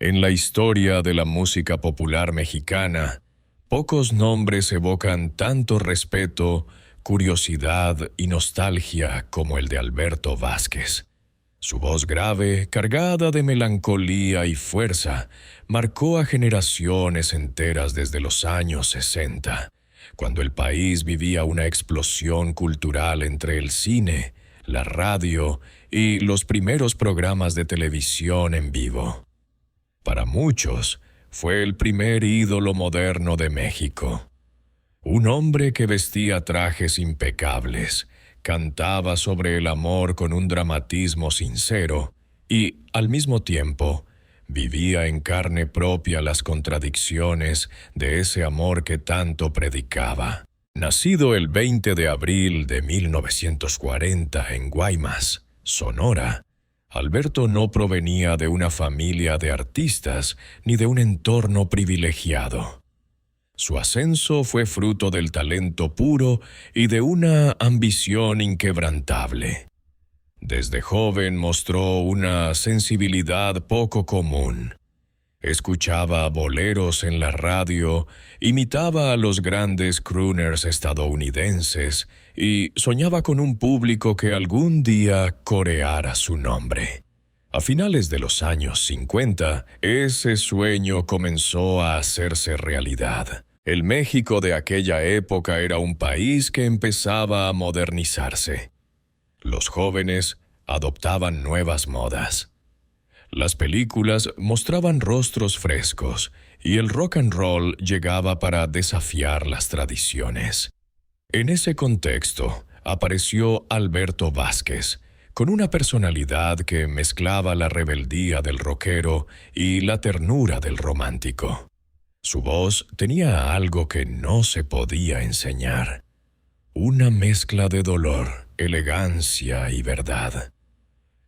En la historia de la música popular mexicana, pocos nombres evocan tanto respeto, curiosidad y nostalgia como el de Alberto Vázquez. Su voz grave, cargada de melancolía y fuerza, marcó a generaciones enteras desde los años 60, cuando el país vivía una explosión cultural entre el cine, la radio y los primeros programas de televisión en vivo. Para muchos, fue el primer ídolo moderno de México. Un hombre que vestía trajes impecables, cantaba sobre el amor con un dramatismo sincero y, al mismo tiempo, vivía en carne propia las contradicciones de ese amor que tanto predicaba. Nacido el 20 de abril de 1940 en Guaymas, Sonora, Alberto no provenía de una familia de artistas ni de un entorno privilegiado. Su ascenso fue fruto del talento puro y de una ambición inquebrantable. Desde joven mostró una sensibilidad poco común. Escuchaba boleros en la radio, imitaba a los grandes crooners estadounidenses y soñaba con un público que algún día coreara su nombre. A finales de los años 50, ese sueño comenzó a hacerse realidad. El México de aquella época era un país que empezaba a modernizarse. Los jóvenes adoptaban nuevas modas. Las películas mostraban rostros frescos y el rock and roll llegaba para desafiar las tradiciones. En ese contexto apareció Alberto Vázquez, con una personalidad que mezclaba la rebeldía del rockero y la ternura del romántico. Su voz tenía algo que no se podía enseñar, una mezcla de dolor, elegancia y verdad.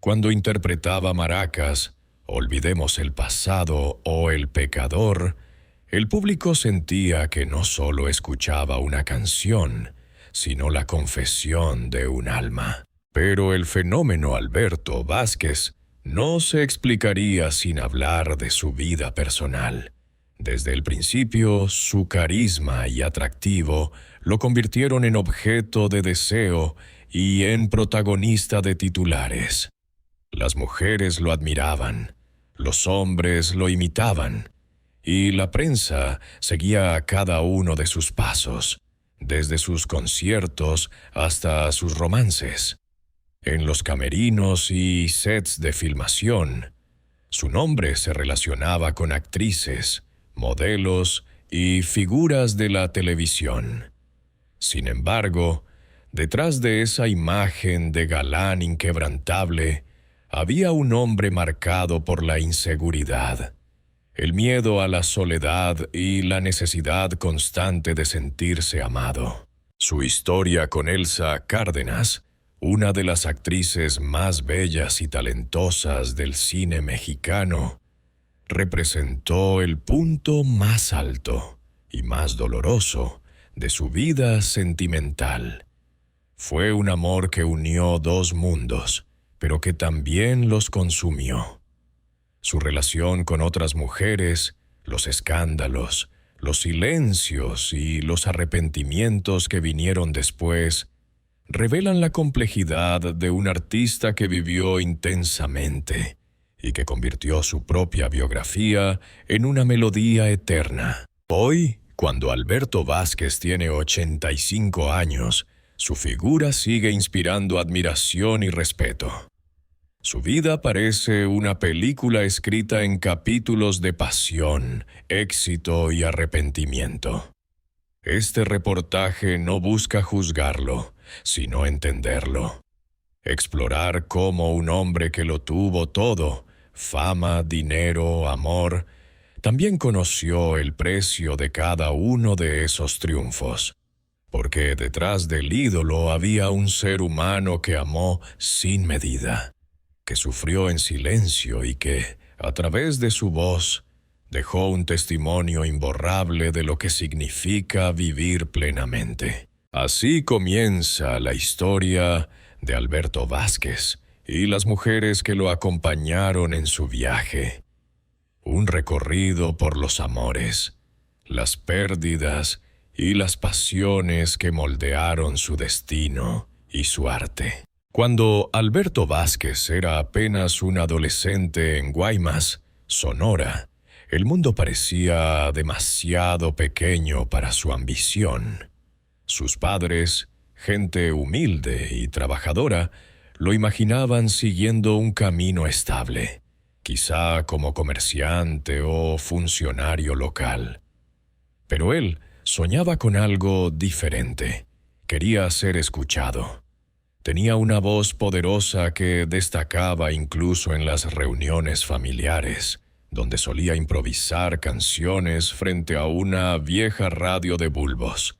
Cuando interpretaba maracas, Olvidemos el pasado o El pecador, el público sentía que no solo escuchaba una canción, sino la confesión de un alma. Pero el fenómeno Alberto Vázquez no se explicaría sin hablar de su vida personal. Desde el principio, su carisma y atractivo lo convirtieron en objeto de deseo y en protagonista de titulares. Las mujeres lo admiraban, los hombres lo imitaban, y la prensa seguía a cada uno de sus pasos, desde sus conciertos hasta sus romances. En los camerinos y sets de filmación, su nombre se relacionaba con actrices, modelos y figuras de la televisión. Sin embargo, detrás de esa imagen de galán inquebrantable, había un hombre marcado por la inseguridad, el miedo a la soledad y la necesidad constante de sentirse amado. Su historia con Elsa Cárdenas, una de las actrices más bellas y talentosas del cine mexicano, representó el punto más alto y más doloroso de su vida sentimental. Fue un amor que unió dos mundos, pero que también los consumió. Su relación con otras mujeres, los escándalos, los silencios y los arrepentimientos que vinieron después, revelan la complejidad de un artista que vivió intensamente y que convirtió su propia biografía en una melodía eterna. Hoy, cuando Alberto Vázquez tiene 85 años, su figura sigue inspirando admiración y respeto. Su vida parece una película escrita en capítulos de pasión, éxito y arrepentimiento. Este reportaje no busca juzgarlo, sino entenderlo. Explorar cómo un hombre que lo tuvo todo, fama, dinero, amor, también conoció el precio de cada uno de esos triunfos. Porque detrás del ídolo había un ser humano que amó sin medida, que sufrió en silencio y que, a través de su voz, dejó un testimonio imborrable de lo que significa vivir plenamente. Así comienza la historia de Alberto Vázquez y las mujeres que lo acompañaron en su viaje. Un recorrido por los amores, las pérdidas y las pasiones que moldearon su destino y su arte. Cuando Alberto Vázquez era apenas un adolescente en Guaymas, Sonora, el mundo parecía demasiado pequeño para su ambición. Sus padres, gente humilde y trabajadora, lo imaginaban siguiendo un camino estable, quizá como comerciante o funcionario local. Pero él soñaba con algo diferente. Quería ser escuchado. Tenía una voz poderosa que destacaba incluso en las reuniones familiares, donde solía improvisar canciones frente a una vieja radio de bulbos.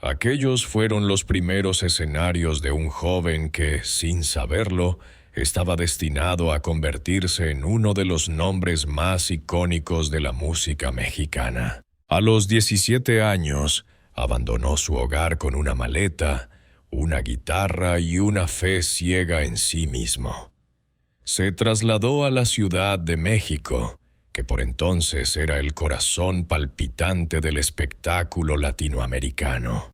Aquellos fueron los primeros escenarios de un joven que, sin saberlo, estaba destinado a convertirse en uno de los nombres más icónicos de la música mexicana. A los 17 años, abandonó su hogar con una maleta, una guitarra y una fe ciega en sí mismo. Se trasladó a la Ciudad de México, que por entonces era el corazón palpitante del espectáculo latinoamericano.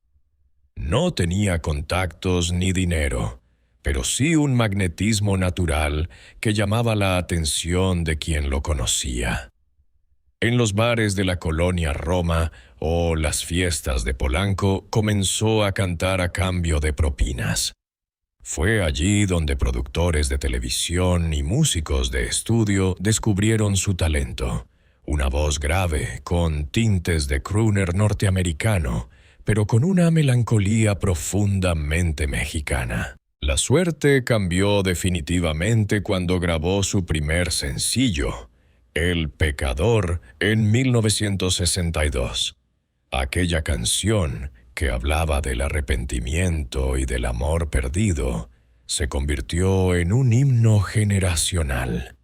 No tenía contactos ni dinero, pero sí un magnetismo natural que llamaba la atención de quien lo conocía. En los bares de la colonia Roma o las fiestas de Polanco comenzó a cantar a cambio de propinas. Fue allí donde productores de televisión y músicos de estudio descubrieron su talento. Una voz grave, con tintes de crooner norteamericano, pero con una melancolía profundamente mexicana. La suerte cambió definitivamente cuando grabó su primer sencillo, El Pecador, en 1962. Aquella canción, que hablaba del arrepentimiento y del amor perdido, se convirtió en un himno generacional.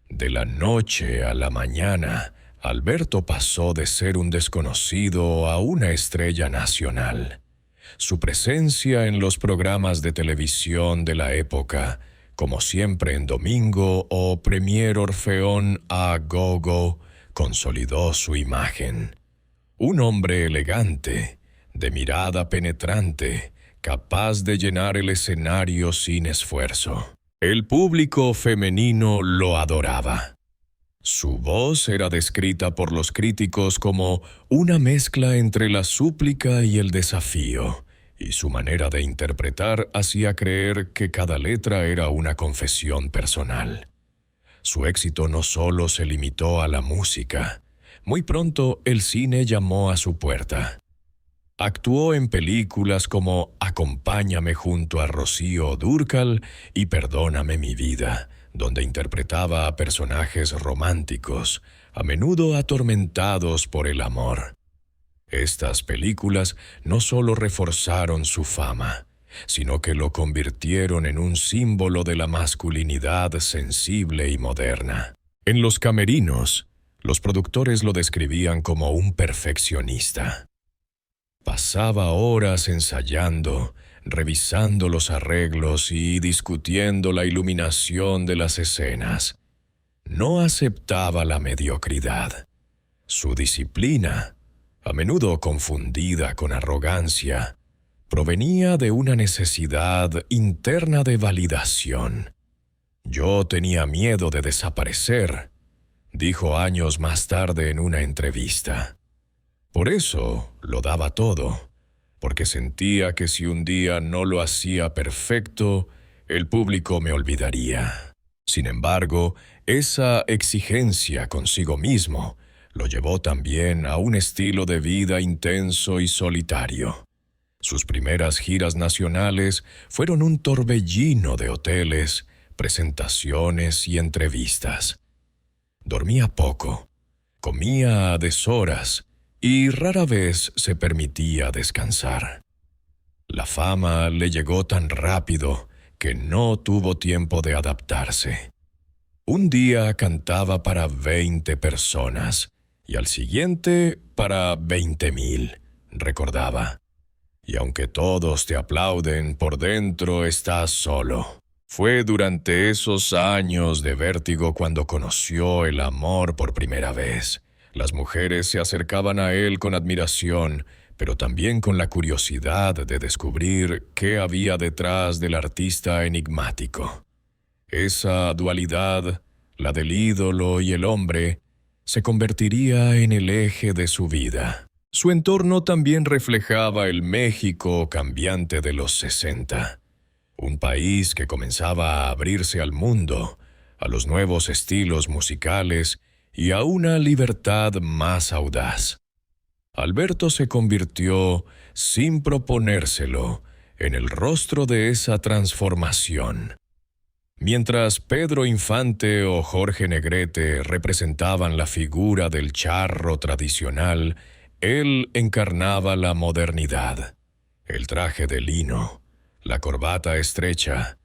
De la noche a la mañana, Alberto pasó de ser un desconocido a una estrella nacional. Su presencia en los programas de televisión de la época, como Siempre en Domingo o Premier Orfeón a Gogo, consolidó su imagen. Un hombre elegante, de mirada penetrante, capaz de llenar el escenario sin esfuerzo. El público femenino lo adoraba. Su voz era descrita por los críticos como una mezcla entre la súplica y el desafío, y su manera de interpretar hacía creer que cada letra era una confesión personal. Su éxito no solo se limitó a la música. Muy pronto el cine llamó a su puerta. Actuó en películas como Acompáñame junto a Rocío Dúrcal y Perdóname mi vida, donde interpretaba a personajes románticos, a menudo atormentados por el amor. Estas películas no solo reforzaron su fama, sino que lo convirtieron en un símbolo de la masculinidad sensible y moderna. En los camerinos, los productores lo describían como un perfeccionista. Pasaba horas ensayando, revisando los arreglos y discutiendo la iluminación de las escenas. No aceptaba la mediocridad. Su disciplina, a menudo confundida con arrogancia, provenía de una necesidad interna de validación. «Yo tenía miedo de desaparecer», dijo años más tarde en una entrevista. Por eso lo daba todo, porque sentía que si un día no lo hacía perfecto, el público me olvidaría. Sin embargo, esa exigencia consigo mismo lo llevó también a un estilo de vida intenso y solitario. Sus primeras giras nacionales fueron un torbellino de hoteles, presentaciones y entrevistas. Dormía poco, comía a deshoras y rara vez se permitía descansar. La fama le llegó tan rápido que no tuvo tiempo de adaptarse. Un día cantaba para 20 personas y al siguiente para 20,000, recordaba. Y aunque todos te aplauden, por dentro estás solo. Fue durante esos años de vértigo cuando conoció el amor por primera vez. Las mujeres se acercaban a él con admiración, pero también con la curiosidad de descubrir qué había detrás del artista enigmático. Esa dualidad, la del ídolo y el hombre, se convertiría en el eje de su vida. Su entorno también reflejaba el México cambiante de los 60. Un país que comenzaba a abrirse al mundo, a los nuevos estilos musicales y a una libertad más audaz. Alberto se convirtió, sin proponérselo, en el rostro de esa transformación. Mientras Pedro Infante o Jorge Negrete representaban la figura del charro tradicional, él encarnaba la modernidad. El traje de lino, la corbata estrecha,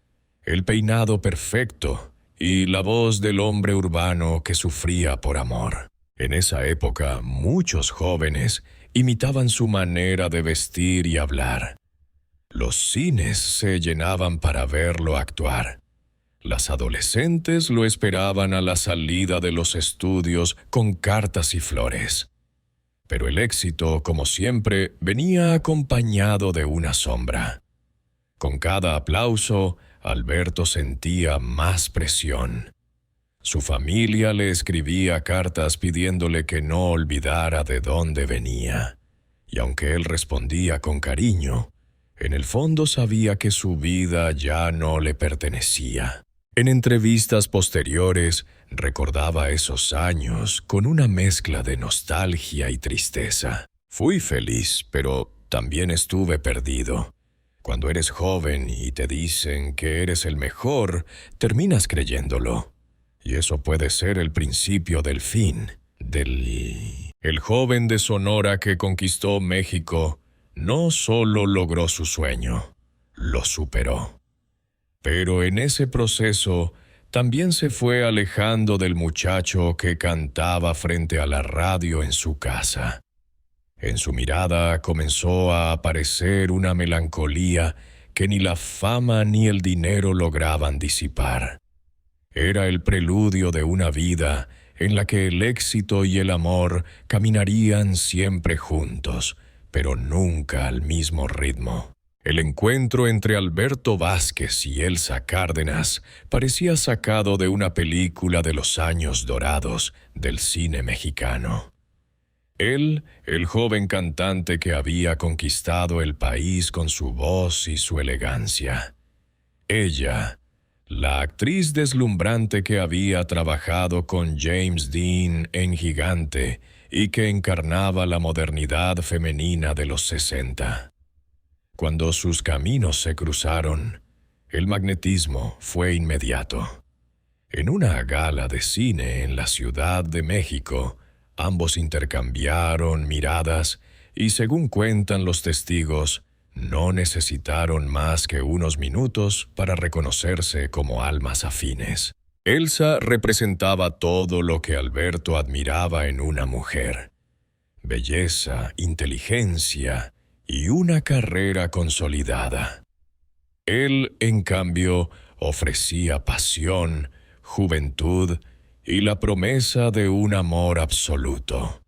el peinado perfecto y la voz del hombre urbano que sufría por amor. En esa época, muchos jóvenes imitaban su manera de vestir y hablar. Los cines se llenaban para verlo actuar. Las adolescentes lo esperaban a la salida de los estudios con cartas y flores. Pero el éxito, como siempre, venía acompañado de una sombra. Con cada aplauso, Alberto sentía más presión. Su familia le escribía cartas pidiéndole que no olvidara de dónde venía. Y aunque él respondía con cariño, en el fondo sabía que su vida ya no le pertenecía. En entrevistas posteriores, recordaba esos años con una mezcla de nostalgia y tristeza. Fui feliz, pero también estuve perdido. Cuando eres joven y te dicen que eres el mejor, terminas creyéndolo. Y eso puede ser el principio del fin. El joven de Sonora que conquistó México no solo logró su sueño, lo superó. Pero en ese proceso también se fue alejando del muchacho que cantaba frente a la radio en su casa. En su mirada comenzó a aparecer una melancolía que ni la fama ni el dinero lograban disipar. Era el preludio de una vida en la que el éxito y el amor caminarían siempre juntos, pero nunca al mismo ritmo. El encuentro entre Alberto Vázquez y Elsa Cárdenas parecía sacado de una película de los años dorados del cine mexicano. Él, el joven cantante que había conquistado el país con su voz y su elegancia. Ella, la actriz deslumbrante que había trabajado con James Dean en Gigante y que encarnaba la modernidad femenina de los 60. Cuando sus caminos se cruzaron, el magnetismo fue inmediato. En una gala de cine en la Ciudad de México, ambos intercambiaron miradas y, según cuentan los testigos, no necesitaron más que unos minutos para reconocerse como almas afines. Elsa representaba todo lo que Alberto admiraba en una mujer: belleza, inteligencia y una carrera consolidada. Él, en cambio, ofrecía pasión, juventud y la promesa de un amor absoluto.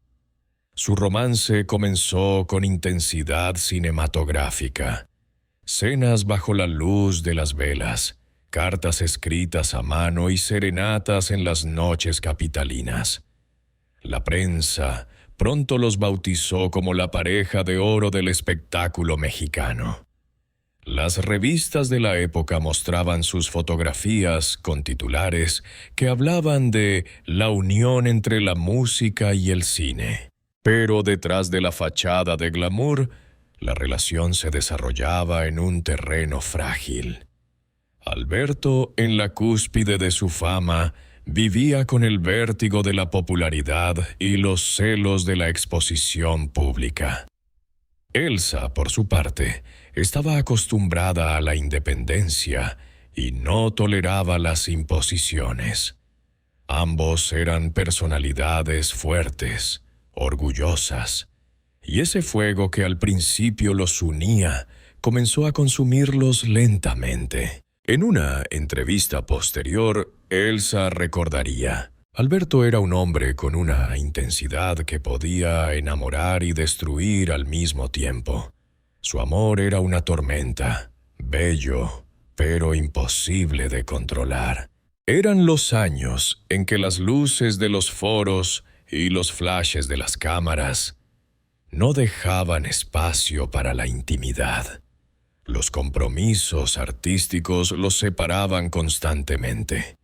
Su romance comenzó con intensidad cinematográfica. Cenas bajo la luz de las velas, cartas escritas a mano y serenatas en las noches capitalinas. La prensa pronto los bautizó como la pareja de oro del espectáculo mexicano. Las revistas de la época mostraban sus fotografías con titulares que hablaban de la unión entre la música y el cine. Pero detrás de la fachada de glamour, la relación se desarrollaba en un terreno frágil. Alberto, en la cúspide de su fama, vivía con el vértigo de la popularidad y los celos de la exposición pública. Elsa, por su parte, estaba acostumbrada a la independencia y no toleraba las imposiciones. Ambos eran personalidades fuertes, orgullosas, y ese fuego que al principio los unía comenzó a consumirlos lentamente. En una entrevista posterior, Elsa recordaría: Alberto era un hombre con una intensidad que podía enamorar y destruir al mismo tiempo. Su amor era una tormenta, bello, pero imposible de controlar. Eran los años en que las luces de los foros y los flashes de las cámaras no dejaban espacio para la intimidad. Los compromisos artísticos los separaban constantemente.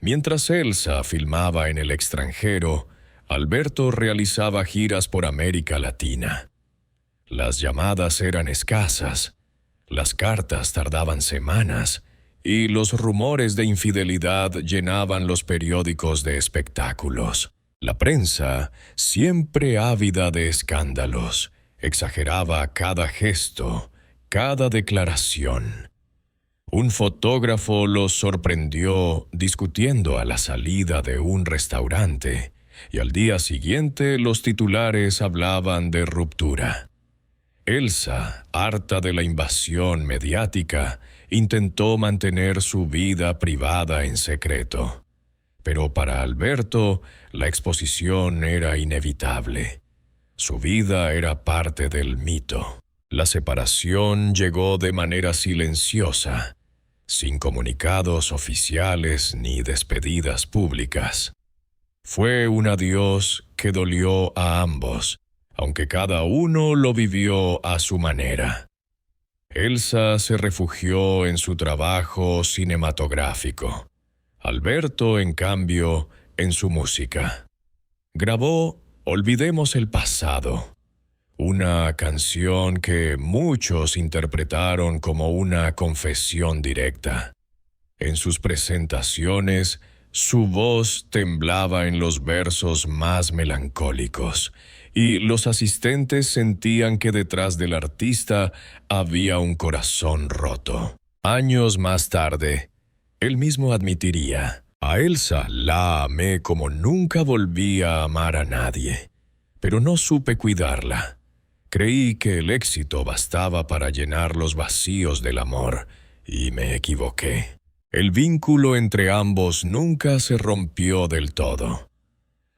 Mientras Elsa filmaba en el extranjero, Alberto realizaba giras por América Latina. Las llamadas eran escasas, las cartas tardaban semanas y los rumores de infidelidad llenaban los periódicos de espectáculos. La prensa, siempre ávida de escándalos, exageraba cada gesto, cada declaración. Un fotógrafo los sorprendió discutiendo a la salida de un restaurante, y al día siguiente los titulares hablaban de ruptura. Elsa, harta de la invasión mediática, intentó mantener su vida privada en secreto. Pero para Alberto, la exposición era inevitable. Su vida era parte del mito. La separación llegó de manera silenciosa, sin comunicados oficiales ni despedidas públicas. Fue un adiós que dolió a ambos, aunque cada uno lo vivió a su manera. Elsa se refugió en su trabajo cinematográfico. Alberto, en cambio, en su música. Grabó Olvidemos el pasado, una canción que muchos interpretaron como una confesión directa. En sus presentaciones, su voz temblaba en los versos más melancólicos, y los asistentes sentían que detrás del artista había un corazón roto. Años más tarde, él mismo admitiría: a Elsa la amé como nunca volví a amar a nadie, pero no supe cuidarla. Creí que el éxito bastaba para llenar los vacíos del amor, y me equivoqué. El vínculo entre ambos nunca se rompió del todo.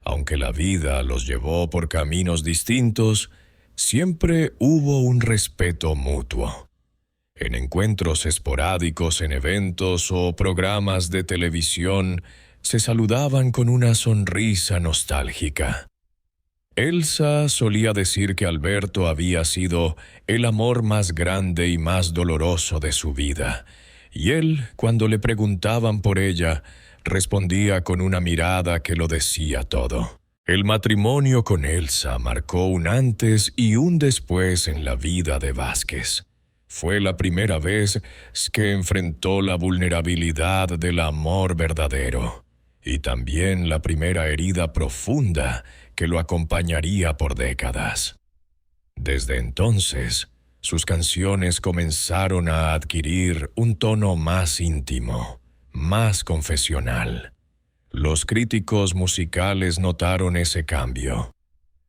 Aunque la vida los llevó por caminos distintos, siempre hubo un respeto mutuo. En encuentros esporádicos en eventos o programas de televisión, se saludaban con una sonrisa nostálgica. Elsa solía decir que Alberto había sido el amor más grande y más doloroso de su vida, y él, cuando le preguntaban por ella, respondía con una mirada que lo decía todo. El matrimonio con Elsa marcó un antes y un después en la vida de Vázquez. Fue la primera vez que enfrentó la vulnerabilidad del amor verdadero, y también la primera herida profunda que lo acompañaría por décadas. Desde entonces, sus canciones comenzaron a adquirir un tono más íntimo, más confesional. Los críticos musicales notaron ese cambio.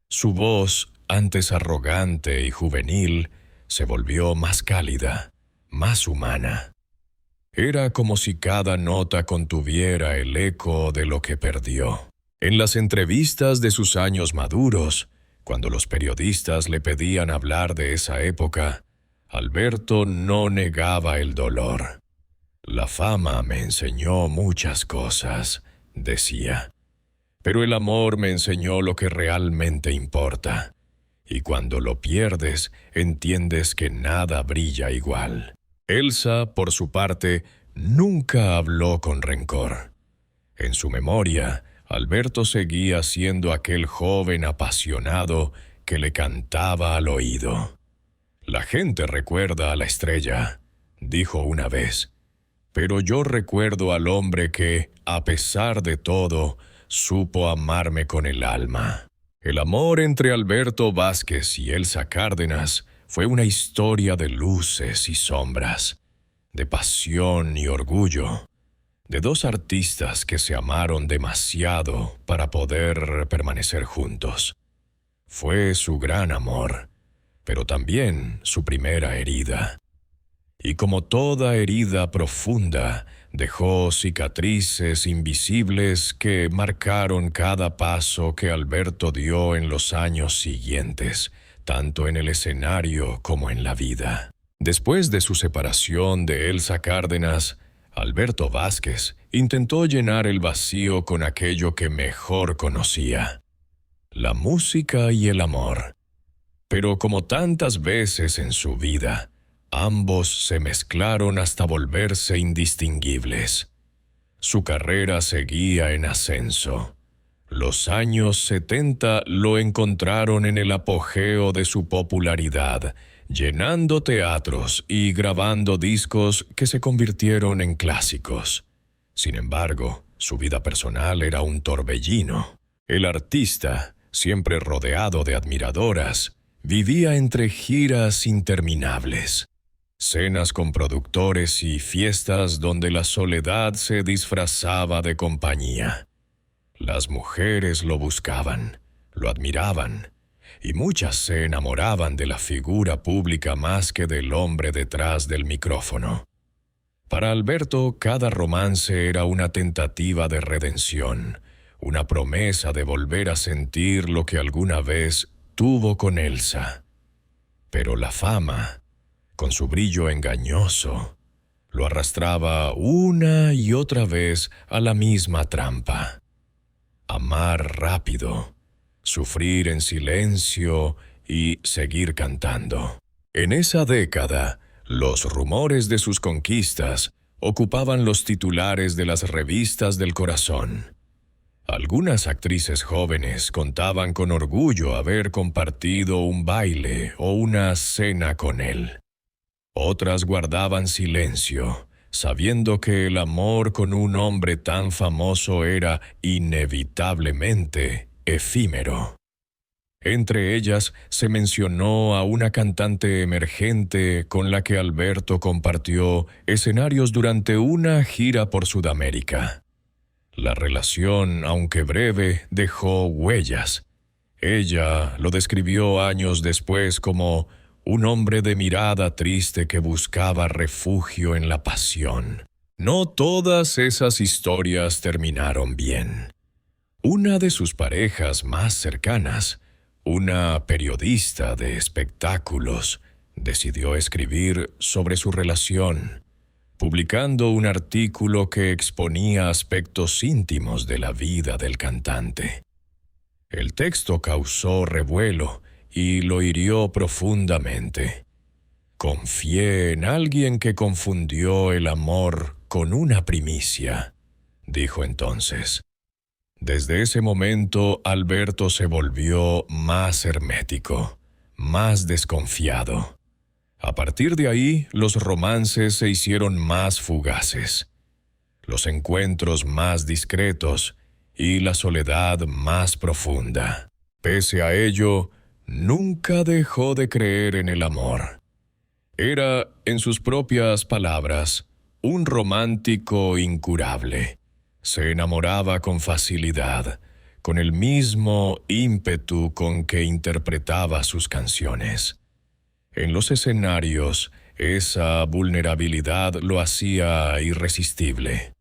Su voz, antes arrogante y juvenil, se volvió más cálida, más humana. Era como si cada nota contuviera el eco de lo que perdió. En las entrevistas de sus años maduros, cuando los periodistas le pedían hablar de esa época, Alberto no negaba el dolor. La fama me enseñó muchas cosas, decía, pero el amor me enseñó lo que realmente importa. Y cuando lo pierdes, entiendes que nada brilla igual. Elsa, por su parte, nunca habló con rencor. En su memoria, Alberto seguía siendo aquel joven apasionado que le cantaba al oído. La gente recuerda a la estrella, dijo una vez, pero yo recuerdo al hombre que, a pesar de todo, supo amarme con el alma. El amor entre Alberto Vázquez y Elsa Cárdenas fue una historia de luces y sombras, de pasión y orgullo, de dos artistas que se amaron demasiado para poder permanecer juntos. Fue su gran amor, pero también su primera herida. y como toda herida profunda, dejó cicatrices invisibles que marcaron cada paso que Alberto dio en los años siguientes, tanto en el escenario como en la vida. Después de su separación de Elsa Cárdenas, Alberto Vázquez intentó llenar el vacío con aquello que mejor conocía: la música y el amor. Pero como tantas veces en su vida, ambos se mezclaron hasta volverse indistinguibles. Su carrera seguía en ascenso. Los años 70 lo encontraron en el apogeo de su popularidad, llenando teatros y grabando discos que se convirtieron en clásicos. Sin embargo, su vida personal era un torbellino. El artista, siempre rodeado de admiradoras, vivía entre giras interminables, cenas con productores y fiestas donde la soledad se disfrazaba de compañía. Las mujeres lo buscaban, lo admiraban, y muchas se enamoraban de la figura pública más que del hombre detrás del micrófono. Para Alberto, cada romance era una tentativa de redención, una promesa de volver a sentir lo que alguna vez tuvo con Elsa. Pero la fama, con su brillo engañoso, lo arrastraba una y otra vez a la misma trampa. Amar rápido, sufrir en silencio y seguir cantando. En esa década, los rumores de sus conquistas ocupaban los titulares de las revistas del corazón. Algunas actrices jóvenes contaban con orgullo haber compartido un baile o una cena con él. Otras guardaban silencio, sabiendo que el amor con un hombre tan famoso era inevitablemente efímero. Entre ellas se mencionó a una cantante emergente con la que Alberto compartió escenarios durante una gira por Sudamérica. La relación, aunque breve, dejó huellas. Ella lo describió años después como un hombre de mirada triste que buscaba refugio en la pasión. No todas esas historias terminaron bien. Una de sus parejas más cercanas, una periodista de espectáculos, decidió escribir sobre su relación, publicando un artículo que exponía aspectos íntimos de la vida del cantante. El texto causó revuelo y lo hirió profundamente. «Confié en alguien que confundió el amor con una primicia», dijo entonces. Desde ese momento, Alberto se volvió más hermético, más desconfiado. A partir de ahí, los romances se hicieron más fugaces, los encuentros más discretos y la soledad más profunda. Pese a ello, nunca dejó de creer en el amor. Era, en sus propias palabras, un romántico incurable. Se enamoraba con facilidad, con el mismo ímpetu con que interpretaba sus canciones. En los escenarios, esa vulnerabilidad lo hacía irresistible.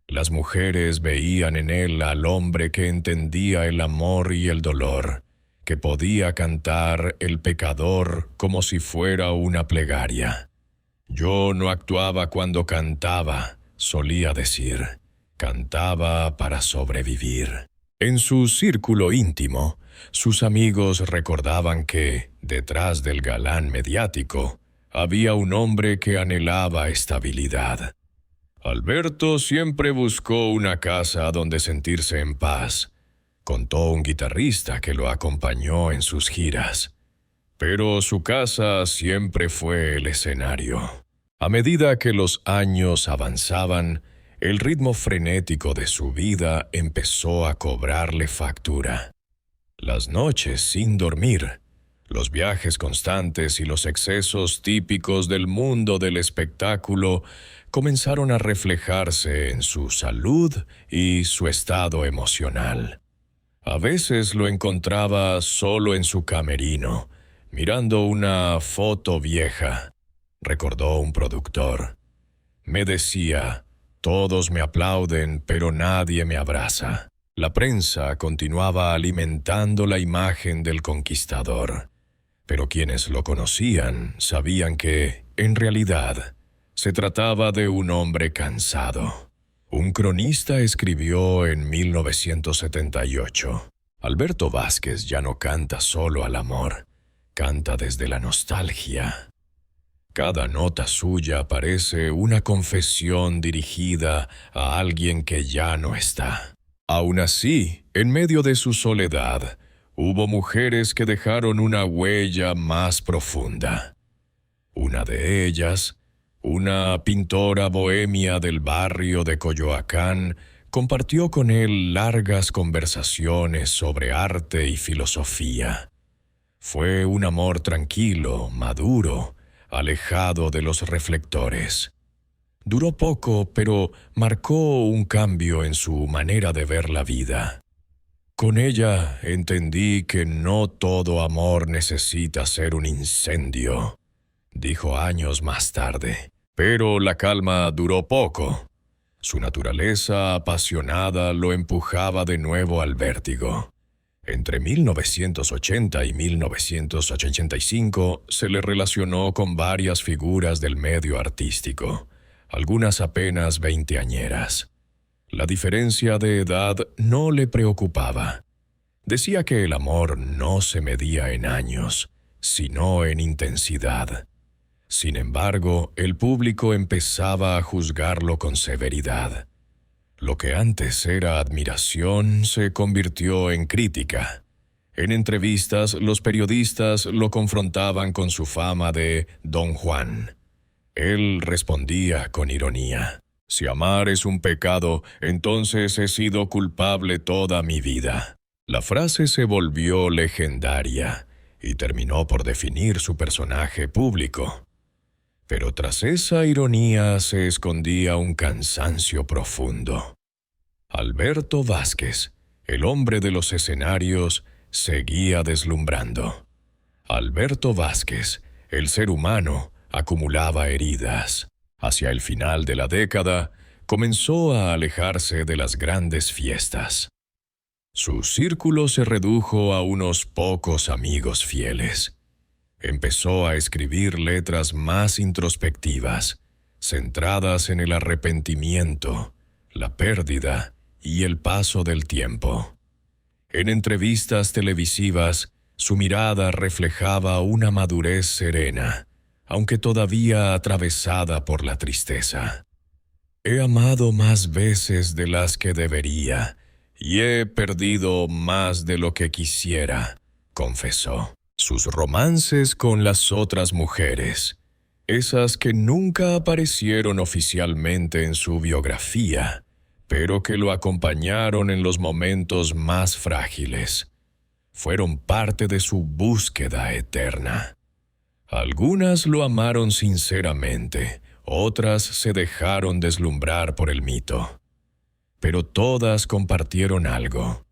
Las mujeres veían en él al hombre que entendía el amor y el dolor, que podía cantar El pecador como si fuera una plegaria. «Yo no actuaba cuando cantaba», solía decir. Cantaba para sobrevivir. En su círculo íntimo, sus amigos recordaban que, detrás del galán mediático, había un hombre que anhelaba estabilidad. Alberto siempre buscó una casa donde sentirse en paz, contó un guitarrista que lo acompañó en sus giras. Pero su casa siempre fue el escenario. A medida que los años avanzaban, el ritmo frenético de su vida empezó a cobrarle factura. Las noches sin dormir, los viajes constantes y los excesos típicos del mundo del espectáculo comenzaron a reflejarse en su salud y su estado emocional. A veces lo encontraba solo en su camerino, mirando una foto vieja. recordó un productor. Me decía, todos me aplauden, pero nadie me abraza. La prensa continuaba alimentando la imagen del conquistador, pero quienes lo conocían sabían que, en realidad, se trataba de un hombre cansado. Un cronista escribió en 1978, Alberto Vázquez ya no canta solo al amor, canta desde la nostalgia. Cada nota suya parece una confesión dirigida a alguien que ya no está. Aún así, en medio de su soledad, hubo mujeres que dejaron una huella más profunda. Una de ellas, una pintora bohemia del barrio de Coyoacán, compartió con él largas conversaciones sobre arte y filosofía. Fue un amor tranquilo, maduro, alejado de los reflectores. Duró poco, pero marcó un cambio en su manera de ver la vida. Con ella entendí que no todo amor necesita ser un incendio, dijo años más tarde. Pero la calma duró poco. Su naturaleza apasionada lo empujaba de nuevo al vértigo. Entre 1980 y 1985 se le relacionó con varias figuras del medio artístico, algunas apenas veinteañeras. La diferencia de edad no le preocupaba. Decía que el amor no se medía en años, sino en intensidad. Sin embargo, el público empezaba a juzgarlo con severidad. Lo que antes era admiración se convirtió en crítica. En entrevistas, los periodistas lo confrontaban con su fama de Don Juan. Él respondía con ironía: si amar es un pecado, entonces he sido culpable toda mi vida. La frase se volvió legendaria y terminó por definir su personaje público. Pero tras esa ironía se escondía un cansancio profundo. Alberto Vázquez, el hombre de los escenarios, seguía deslumbrando. Alberto Vázquez, el ser humano, acumulaba heridas. Hacia el final de la década, comenzó a alejarse de las grandes fiestas. Su círculo se redujo a unos pocos amigos fieles. Empezó a escribir letras más introspectivas, centradas en el arrepentimiento, la pérdida y el paso del tiempo. En entrevistas televisivas, su mirada reflejaba una madurez serena, aunque todavía atravesada por la tristeza. He amado más veces de las que debería, y he perdido más de lo que quisiera, confesó. Sus romances con las otras mujeres, esas que nunca aparecieron oficialmente en su biografía, pero que lo acompañaron en los momentos más frágiles, fueron parte de su búsqueda eterna. Algunas lo amaron sinceramente, otras se dejaron deslumbrar por el mito. Pero todas compartieron algo: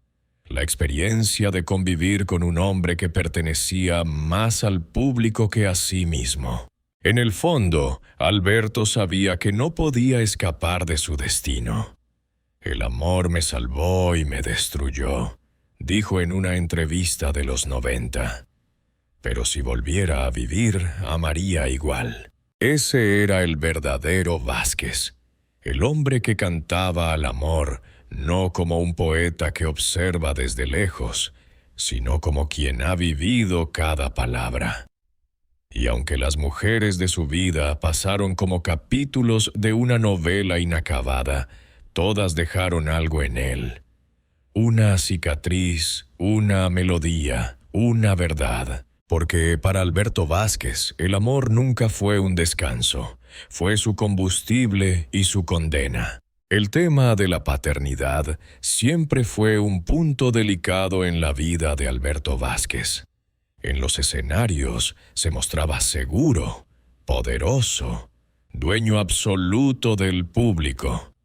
la experiencia de convivir con un hombre que pertenecía más al público que a sí mismo. En el fondo, Alberto sabía que no podía escapar de su destino. El amor me salvó y me destruyó, dijo en una entrevista de los 90. Pero si volviera a vivir, amaría igual. Ese era el verdadero Vázquez, el hombre que cantaba al amor, no como un poeta que observa desde lejos, sino como quien ha vivido cada palabra. Y aunque las mujeres de su vida pasaron como capítulos de una novela inacabada, todas dejaron algo en él. Una cicatriz, una melodía, una verdad. Porque para Alberto Vázquez, el amor nunca fue un descanso, fue su combustible y su condena. El tema de la paternidad siempre fue un punto delicado en la vida de Alberto Vázquez. En los escenarios se mostraba seguro, poderoso, dueño absoluto del público.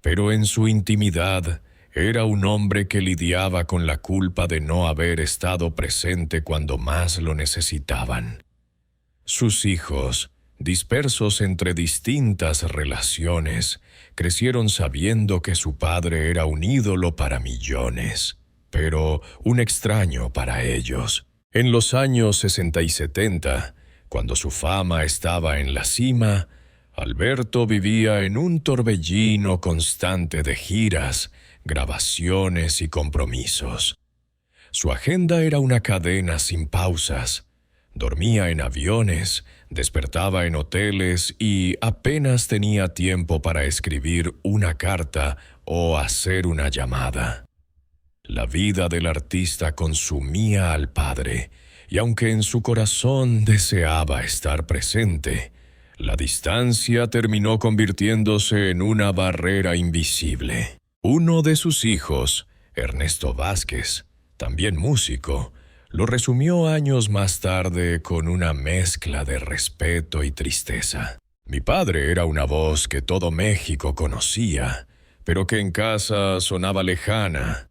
Pero en su intimidad era un hombre que lidiaba con la culpa de no haber estado presente cuando más lo necesitaban. Sus hijos, dispersos entre distintas relaciones, crecieron sabiendo que su padre era un ídolo para millones, pero un extraño para ellos. En los años 60 y 70, cuando su fama estaba en la cima, Alberto vivía en un torbellino constante de giras, grabaciones y compromisos. Su agenda era una cadena sin pausas. Dormía en aviones, despertaba en hoteles y apenas tenía tiempo para escribir una carta o hacer una llamada. La vida del artista consumía al padre, y aunque en su corazón deseaba estar presente, la distancia terminó convirtiéndose en una barrera invisible. Uno de sus hijos, Ernesto Vázquez, también músico, lo resumió años más tarde con una mezcla de respeto y tristeza. Mi padre era una voz que todo México conocía, pero que en casa sonaba lejana.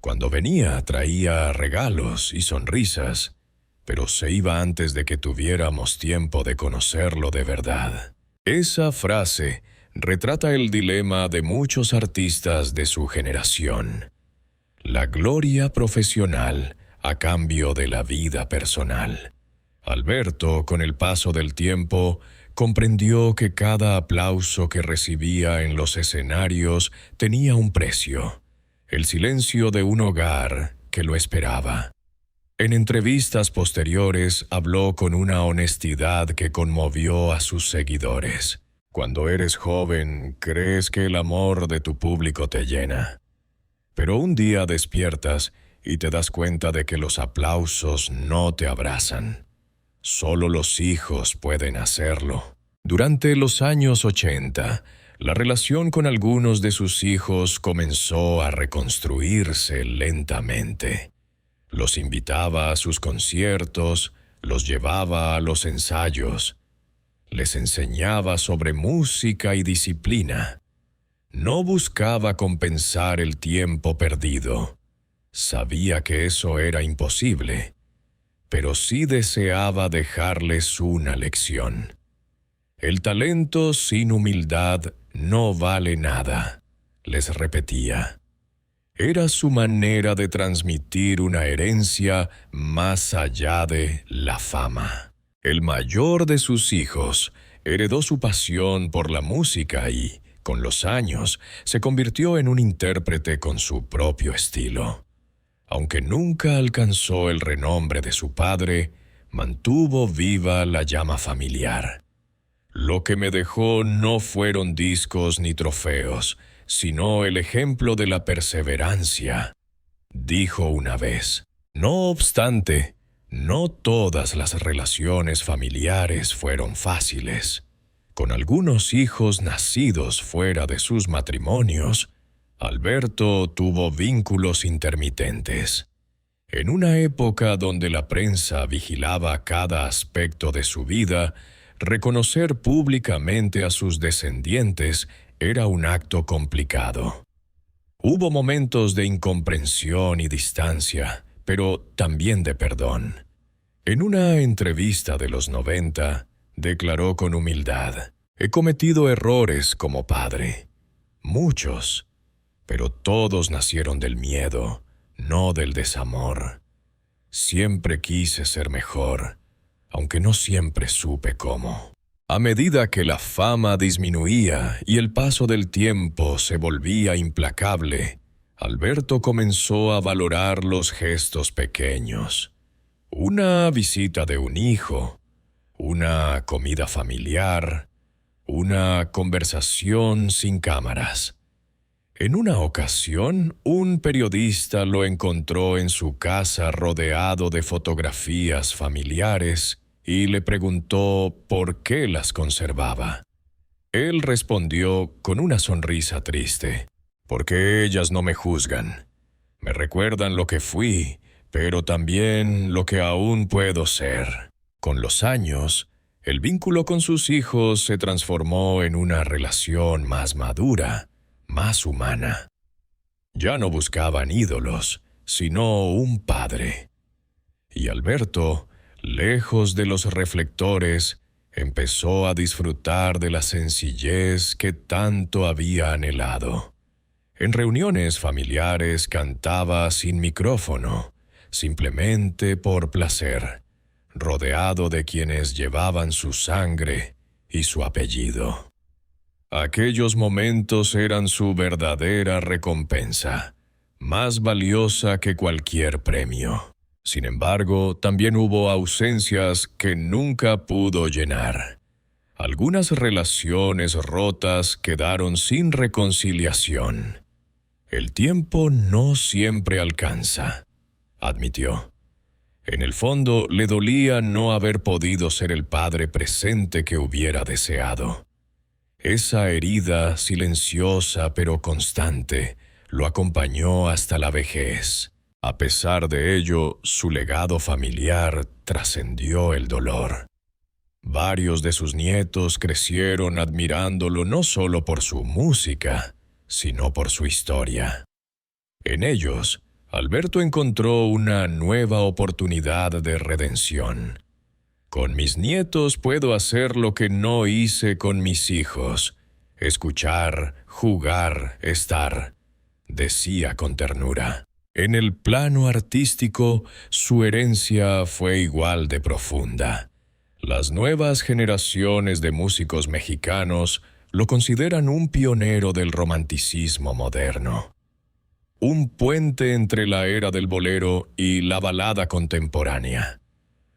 Cuando venía traía regalos y sonrisas, pero se iba antes de que tuviéramos tiempo de conocerlo de verdad. Esa frase retrata el dilema de muchos artistas de su generación. La gloria profesional a cambio de la vida personal. Alberto, con el paso del tiempo, comprendió que cada aplauso que recibía en los escenarios tenía un precio, el silencio de un hogar que lo esperaba. En entrevistas posteriores habló con una honestidad que conmovió a sus seguidores. Cuando eres joven, crees que el amor de tu público te llena. Pero un día despiertas y te das cuenta de que los aplausos no te abrazan. Solo los hijos pueden hacerlo. Durante los años 80, la relación con algunos de sus hijos comenzó a reconstruirse lentamente. Los invitaba a sus conciertos, los llevaba a los ensayos, les enseñaba sobre música y disciplina. No buscaba compensar el tiempo perdido. Sabía que eso era imposible, pero sí deseaba dejarles una lección. El talento sin humildad no vale nada, les repetía. Era su manera de transmitir una herencia más allá de la fama. El mayor de sus hijos heredó su pasión por la música y, con los años, se convirtió en un intérprete con su propio estilo. Aunque nunca alcanzó el renombre de su padre, mantuvo viva la llama familiar. Lo que me dejó no fueron discos ni trofeos, sino el ejemplo de la perseverancia, dijo una vez. No obstante, no todas las relaciones familiares fueron fáciles. Con algunos hijos nacidos fuera de sus matrimonios, Alberto tuvo vínculos intermitentes. En una época donde la prensa vigilaba cada aspecto de su vida, reconocer públicamente a sus descendientes era un acto complicado. Hubo momentos de incomprensión y distancia, pero también de perdón. En una entrevista de los 90, declaró con humildad: «He cometido errores como padre, muchos, pero todos nacieron del miedo, no del desamor. Siempre quise ser mejor, aunque no siempre supe cómo». A medida que la fama disminuía y el paso del tiempo se volvía implacable, Alberto comenzó a valorar los gestos pequeños. Una visita de un hijo, una comida familiar, una conversación sin cámaras. En una ocasión, un periodista lo encontró en su casa rodeado de fotografías familiares y le preguntó por qué las conservaba. Él respondió con una sonrisa triste: «Porque ellas no me juzgan. Me recuerdan lo que fui, pero también lo que aún puedo ser». Con los años, el vínculo con sus hijos se transformó en una relación más madura, más humana. Ya no buscaban ídolos, sino un padre. Y Alberto, lejos de los reflectores, empezó a disfrutar de la sencillez que tanto había anhelado. En reuniones familiares cantaba sin micrófono, simplemente por placer, rodeado de quienes llevaban su sangre y su apellido. Aquellos momentos eran su verdadera recompensa, más valiosa que cualquier premio. Sin embargo, también hubo ausencias que nunca pudo llenar. Algunas relaciones rotas quedaron sin reconciliación. El tiempo no siempre alcanza, admitió. En el fondo, le dolía no haber podido ser el padre presente que hubiera deseado. Esa herida silenciosa pero constante lo acompañó hasta la vejez. A pesar de ello, su legado familiar trascendió el dolor. Varios de sus nietos crecieron admirándolo no solo por su música, sino por su historia. En ellos, Alberto encontró una nueva oportunidad de redención. Con mis nietos puedo hacer lo que no hice con mis hijos: escuchar, jugar, estar, decía con ternura. En el plano artístico, su herencia fue igual de profunda. Las nuevas generaciones de músicos mexicanos lo consideran un pionero del romanticismo moderno. Un puente entre la era del bolero y la balada contemporánea.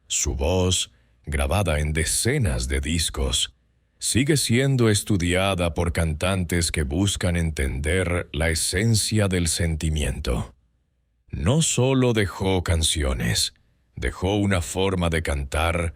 Su voz, grabada en decenas de discos, sigue siendo estudiada por cantantes que buscan entender la esencia del sentimiento. No solo dejó canciones, dejó una forma de cantar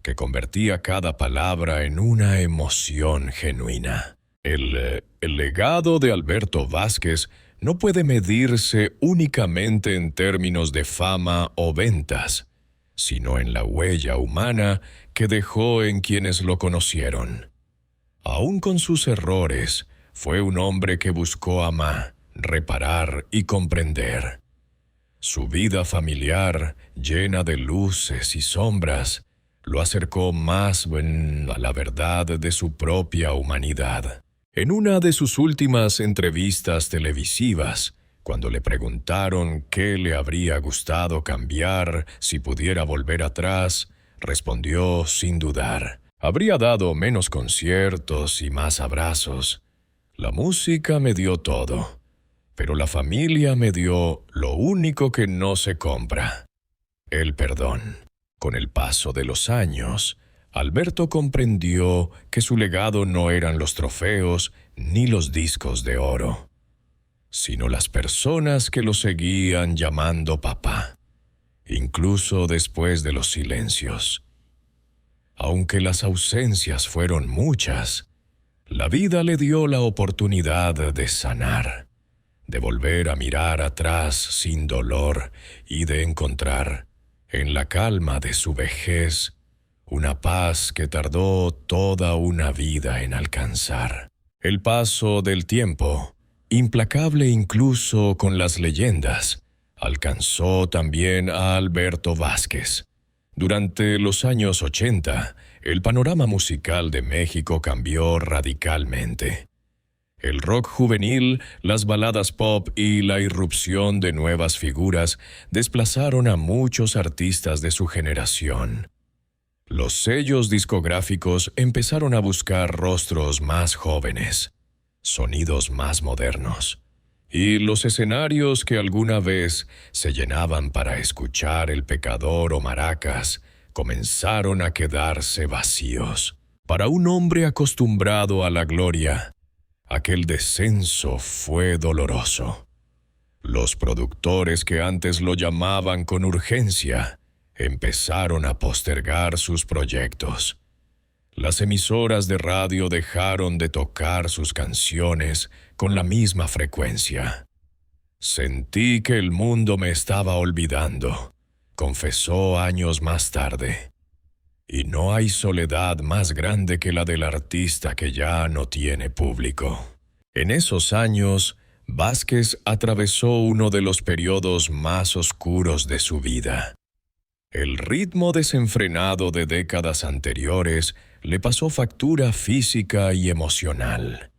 que convertía cada palabra en una emoción genuina. El legado de Alberto Vázquez no puede medirse únicamente en términos de fama o ventas, sino en la huella humana que dejó en quienes lo conocieron. Aún con sus errores, fue un hombre que buscó amar, reparar y comprender. Su vida familiar, llena de luces y sombras, lo acercó más a la verdad de su propia humanidad. En una de sus últimas entrevistas televisivas, cuando le preguntaron qué le habría gustado cambiar si pudiera volver atrás, respondió sin dudar: habría dado menos conciertos y más abrazos. La música me dio todo, pero la familia me dio lo único que no se compra: el perdón. Con el paso de los años, Alberto comprendió que su legado no eran los trofeos ni los discos de oro, sino las personas que lo seguían llamando papá, incluso después de los silencios. Aunque las ausencias fueron muchas, la vida le dio la oportunidad de sanar, de volver a mirar atrás sin dolor y de encontrar, en la calma de su vejez, una paz que tardó toda una vida en alcanzar. El paso del tiempo, implacable incluso con las leyendas, alcanzó también a Alberto Vázquez. Durante los años 80, el panorama musical de México cambió radicalmente. El rock juvenil, las baladas pop y la irrupción de nuevas figuras desplazaron a muchos artistas de su generación. Los sellos discográficos empezaron a buscar rostros más jóvenes, sonidos más modernos, y los escenarios que alguna vez se llenaban para escuchar El Pecador o Maracas comenzaron a quedarse vacíos. Para un hombre acostumbrado a la gloria, aquel descenso fue doloroso. Los productores que antes lo llamaban con urgencia empezaron a postergar sus proyectos. Las emisoras de radio dejaron de tocar sus canciones con la misma frecuencia. Sentí que el mundo me estaba olvidando, confesó años más tarde. Y no hay soledad más grande que la del artista que ya no tiene público. En esos años, Vázquez atravesó uno de los periodos más oscuros de su vida. El ritmo desenfrenado de décadas anteriores le pasó factura física y emocional.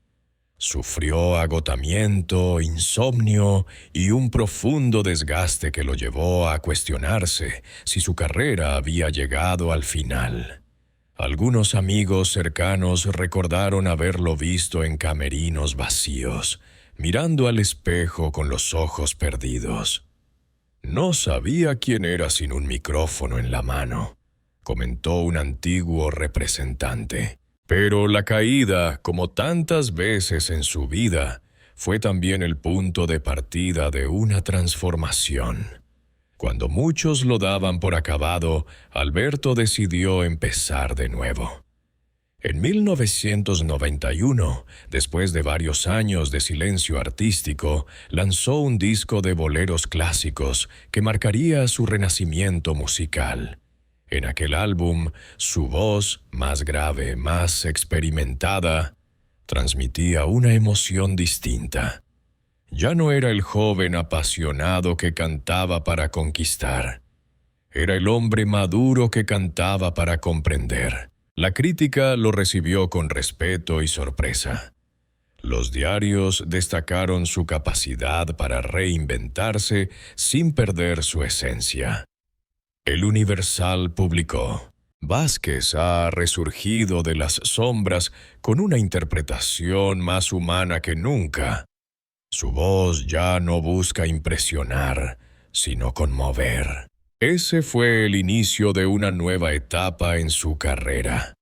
Sufrió agotamiento, insomnio y un profundo desgaste que lo llevó a cuestionarse si su carrera había llegado al final. Algunos amigos cercanos recordaron haberlo visto en camerinos vacíos, mirando al espejo con los ojos perdidos. «No sabía quién era sin un micrófono en la mano», comentó un antiguo representante. Pero la caída, como tantas veces en su vida, fue también el punto de partida de una transformación. Cuando muchos lo daban por acabado, Alberto decidió empezar de nuevo. En 1991, después de varios años de silencio artístico, lanzó un disco de boleros clásicos que marcaría su renacimiento musical. En aquel álbum, su voz, más grave, más experimentada, transmitía una emoción distinta. Ya no era el joven apasionado que cantaba para conquistar. Era el hombre maduro que cantaba para comprender. La crítica lo recibió con respeto y sorpresa. Los diarios destacaron su capacidad para reinventarse sin perder su esencia. El Universal publicó: «Vázquez ha resurgido de las sombras con una interpretación más humana que nunca. Su voz ya no busca impresionar, sino conmover». Ese fue el inicio de una nueva etapa en su carrera.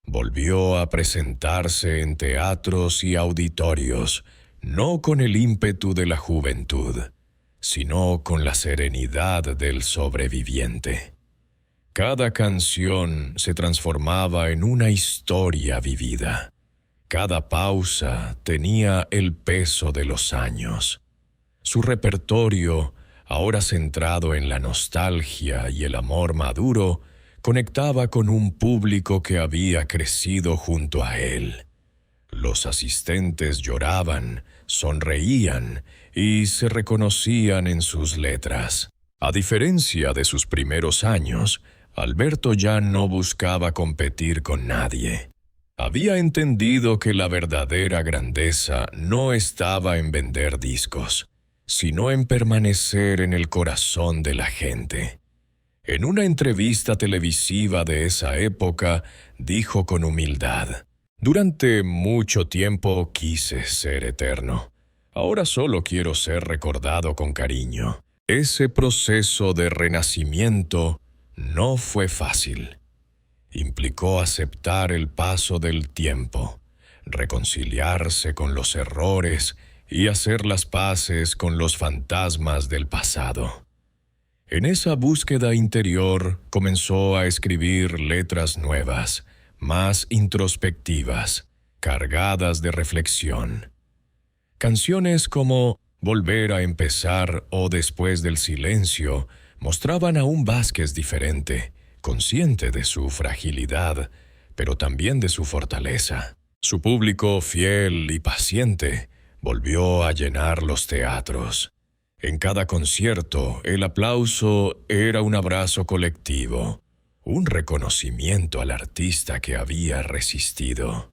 Volvió a presentarse en teatros y auditorios, no con el ímpetu de la juventud, sino con la serenidad del sobreviviente. Cada canción se transformaba en una historia vivida. Cada pausa tenía el peso de los años. Su repertorio, ahora centrado en la nostalgia y el amor maduro, conectaba con un público que había crecido junto a él. Los asistentes lloraban, sonreían y se reconocían en sus letras. A diferencia de sus primeros años, Alberto ya no buscaba competir con nadie. Había entendido que la verdadera grandeza no estaba en vender discos, sino en permanecer en el corazón de la gente. En una entrevista televisiva de esa época, dijo con humildad: «Durante mucho tiempo quise ser eterno. Ahora solo quiero ser recordado con cariño». Ese proceso de renacimiento no fue fácil. Implicó aceptar el paso del tiempo, reconciliarse con los errores y hacer las paces con los fantasmas del pasado. En esa búsqueda interior comenzó a escribir letras nuevas, más introspectivas, cargadas de reflexión. Canciones como Volver a empezar o Después del silencio mostraban a un Vázquez diferente, consciente de su fragilidad, pero también de su fortaleza. Su público fiel y paciente volvió a llenar los teatros. En cada concierto, el aplauso era un abrazo colectivo, un reconocimiento al artista que había resistido.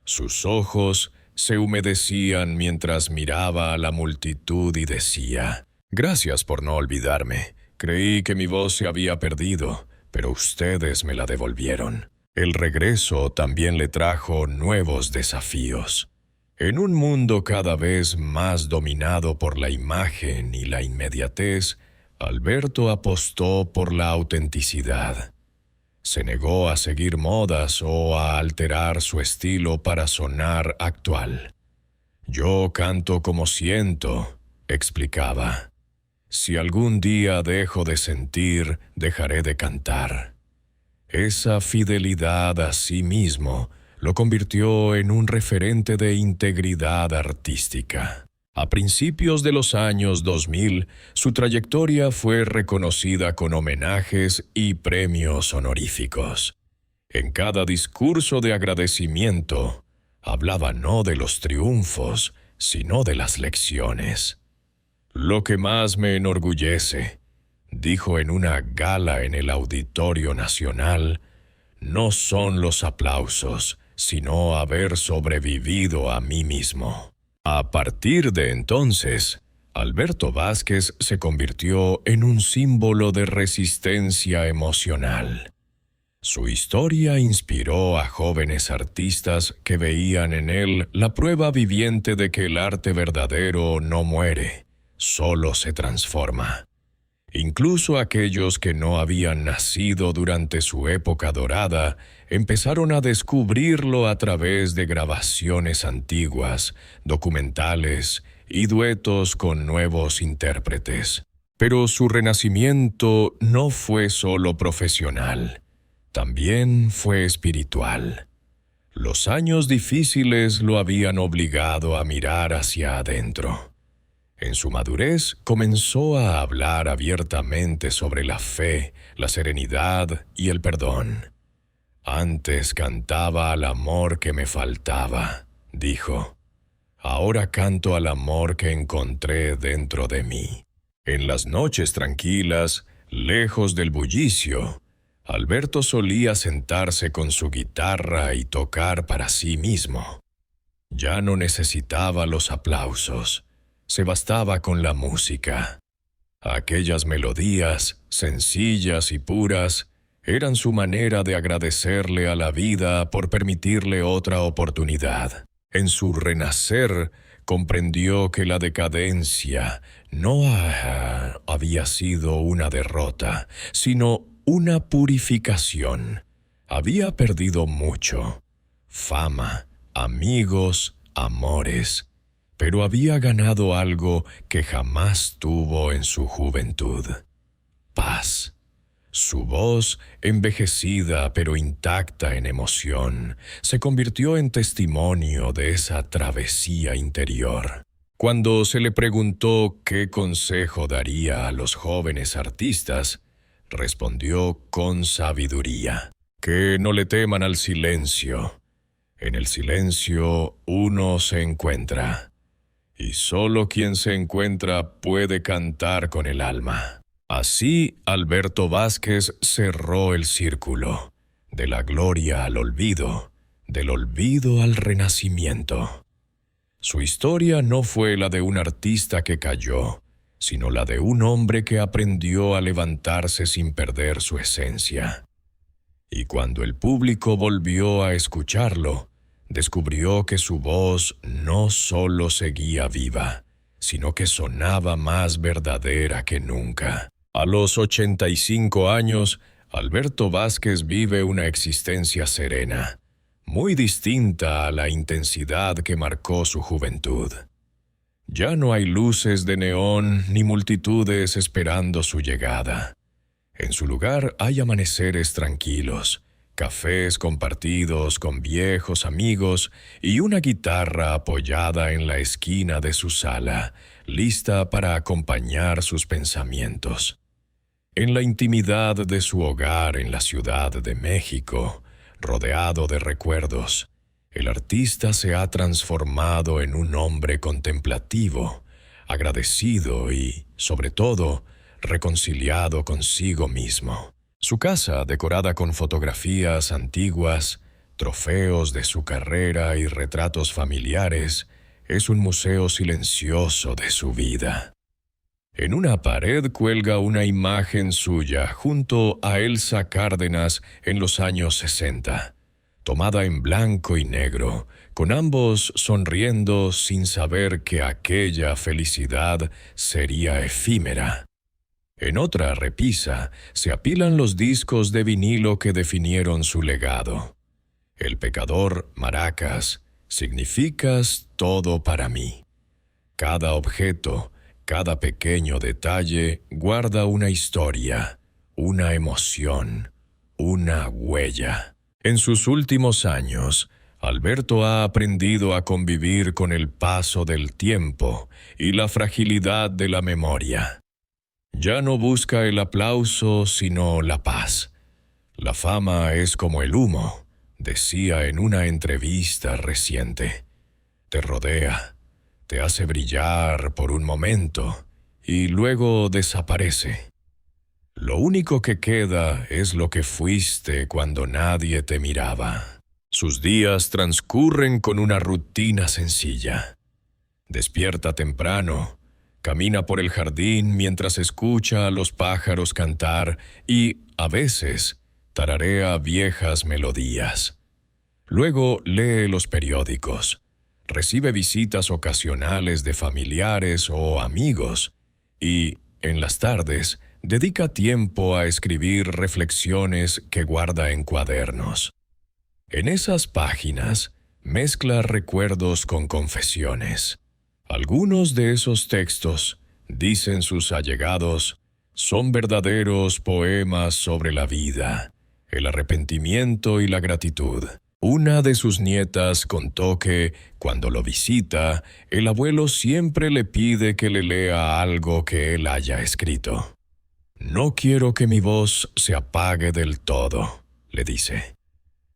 Sus ojos se humedecían mientras miraba a la multitud y decía: «Gracias por no olvidarme. Creí que mi voz se había perdido, pero ustedes me la devolvieron». El regreso también le trajo nuevos desafíos. En un mundo cada vez más dominado por la imagen y la inmediatez, Alberto apostó por la autenticidad. Se negó a seguir modas o a alterar su estilo para sonar actual. «Yo canto como siento», explicaba. «Si algún día dejo de sentir, dejaré de cantar». Esa fidelidad a sí mismo lo convirtió en un referente de integridad artística. A principios de los años 2000, su trayectoria fue reconocida con homenajes y premios honoríficos. En cada discurso de agradecimiento, hablaba no de los triunfos, sino de las lecciones. «Lo que más me enorgullece», dijo en una gala en el Auditorio Nacional, no son los aplausos, sino haber sobrevivido a mí mismo. A partir de entonces, Alberto Vázquez se convirtió en un símbolo de resistencia emocional. Su historia inspiró a jóvenes artistas que veían en él la prueba viviente de que el arte verdadero no muere, solo se transforma. Incluso aquellos que no habían nacido durante su época dorada empezaron a descubrirlo a través de grabaciones antiguas, documentales y duetos con nuevos intérpretes. Pero su renacimiento no fue solo profesional, también fue espiritual. Los años difíciles lo habían obligado a mirar hacia adentro. En su madurez comenzó a hablar abiertamente sobre la fe, la serenidad y el perdón. Antes cantaba al amor que me faltaba, dijo. Ahora canto al amor que encontré dentro de mí. En las noches tranquilas, lejos del bullicio, Alberto solía sentarse con su guitarra y tocar para sí mismo. Ya no necesitaba los aplausos. Se bastaba con la música. Aquellas melodías, sencillas y puras, eran su manera de agradecerle a la vida por permitirle otra oportunidad. En su renacer, comprendió que la decadencia no había sido una derrota, sino una purificación. Había perdido mucho: fama, amigos, amores, pero había ganado algo que jamás tuvo en su juventud: paz. Su voz, envejecida pero intacta en emoción, se convirtió en testimonio de esa travesía interior. Cuando se le preguntó qué consejo daría a los jóvenes artistas, respondió con sabiduría: que no le teman al silencio. En el silencio uno se encuentra. Y solo quien se encuentra puede cantar con el alma. Así, Alberto Vázquez cerró el círculo, de la gloria al olvido, del olvido al renacimiento. Su historia no fue la de un artista que cayó, sino la de un hombre que aprendió a levantarse sin perder su esencia. Y cuando el público volvió a escucharlo, descubrió que su voz no solo seguía viva, sino que sonaba más verdadera que nunca. A los 85 años, Alberto Vázquez vive una existencia serena, muy distinta a la intensidad que marcó su juventud. Ya no hay luces de neón ni multitudes esperando su llegada. En su lugar hay amaneceres tranquilos, cafés compartidos con viejos amigos y una guitarra apoyada en la esquina de su sala, lista para acompañar sus pensamientos. En la intimidad de su hogar en la Ciudad de México, rodeado de recuerdos, el artista se ha transformado en un hombre contemplativo, agradecido y, sobre todo, reconciliado consigo mismo. Su casa, decorada con fotografías antiguas, trofeos de su carrera y retratos familiares, es un museo silencioso de su vida. En una pared cuelga una imagen suya junto a Elsa Cárdenas en los años 60, tomada en blanco y negro, con ambos sonriendo sin saber que aquella felicidad sería efímera. En otra repisa se apilan los discos de vinilo que definieron su legado. El pecador, Maracas, significas todo para mí. Cada objeto, cada pequeño detalle guarda una historia, una emoción, una huella. En sus últimos años, Alberto ha aprendido a convivir con el paso del tiempo y la fragilidad de la memoria. Ya no busca el aplauso, sino la paz. La fama es como el humo, decía en una entrevista reciente. Te rodea, te hace brillar por un momento y luego desaparece. Lo único que queda es lo que fuiste cuando nadie te miraba. Sus días transcurren con una rutina sencilla. Despierta temprano, camina por el jardín mientras escucha a los pájaros cantar y, a veces, tararea viejas melodías. Luego lee los periódicos, recibe visitas ocasionales de familiares o amigos y, en las tardes, dedica tiempo a escribir reflexiones que guarda en cuadernos. En esas páginas, mezcla recuerdos con confesiones. Algunos de esos textos, dicen sus allegados, son verdaderos poemas sobre la vida, el arrepentimiento y la gratitud. Una de sus nietas contó que, cuando lo visita, el abuelo siempre le pide que le lea algo que él haya escrito. «No quiero que mi voz se apague del todo», le dice.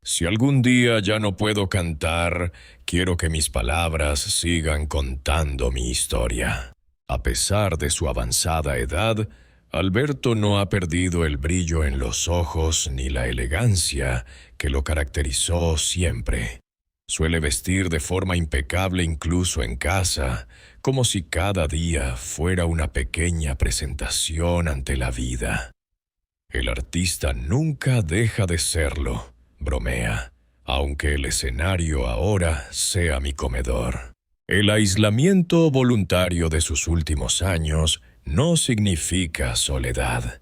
«Si algún día ya no puedo cantar, quiero que mis palabras sigan contando mi historia». A pesar de su avanzada edad, Alberto no ha perdido el brillo en los ojos ni la elegancia que lo caracterizó siempre. Suele vestir de forma impecable incluso en casa, como si cada día fuera una pequeña presentación ante la vida. «El artista nunca deja de serlo», bromea, «aunque el escenario ahora sea mi comedor». El aislamiento voluntario de sus últimos años no significa soledad.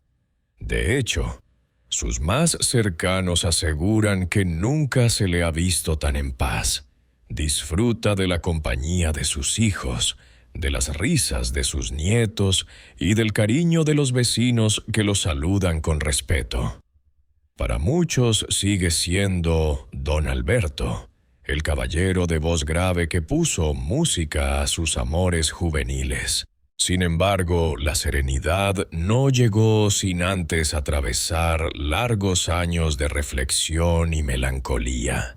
De hecho, sus más cercanos aseguran que nunca se le ha visto tan en paz. Disfruta de la compañía de sus hijos, de las risas de sus nietos y del cariño de los vecinos que lo saludan con respeto. Para muchos sigue siendo Don Alberto, el caballero de voz grave que puso música a sus amores juveniles. Sin embargo, la serenidad no llegó sin antes atravesar largos años de reflexión y melancolía.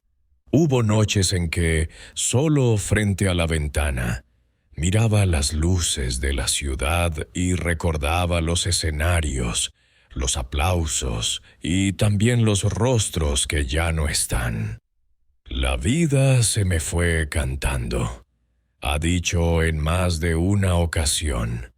Hubo noches en que, solo frente a la ventana, miraba las luces de la ciudad y recordaba los escenarios, los aplausos y también los rostros que ya no están. «La vida se me fue cantando», ha dicho en más de una ocasión,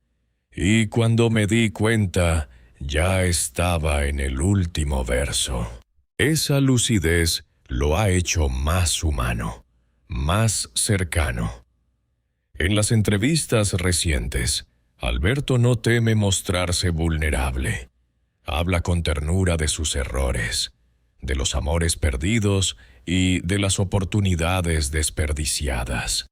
y cuando me di cuenta, ya estaba en el último verso. Esa lucidez lo ha hecho más humano, más cercano. En las entrevistas recientes, Alberto no teme mostrarse vulnerable. Habla con ternura de sus errores, de los amores perdidos y de las oportunidades desperdiciadas.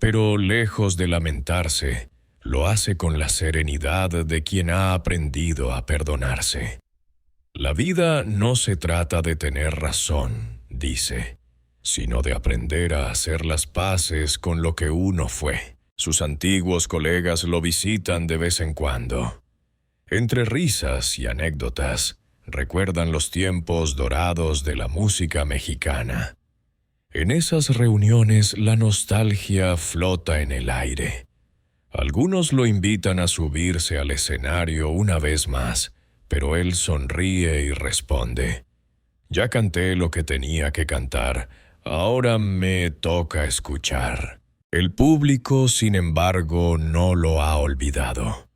Pero lejos de lamentarse, lo hace con la serenidad de quien ha aprendido a perdonarse. «La vida no se trata de tener razón», dice, «sino de aprender a hacer las paces con lo que uno fue». Sus antiguos colegas lo visitan de vez en cuando. Entre risas y anécdotas, recuerdan los tiempos dorados de la música mexicana. En esas reuniones la nostalgia flota en el aire. Algunos lo invitan a subirse al escenario una vez más, pero él sonríe y responde: «Ya canté lo que tenía que cantar, ahora me toca escuchar». El público, sin embargo, no lo ha olvidado.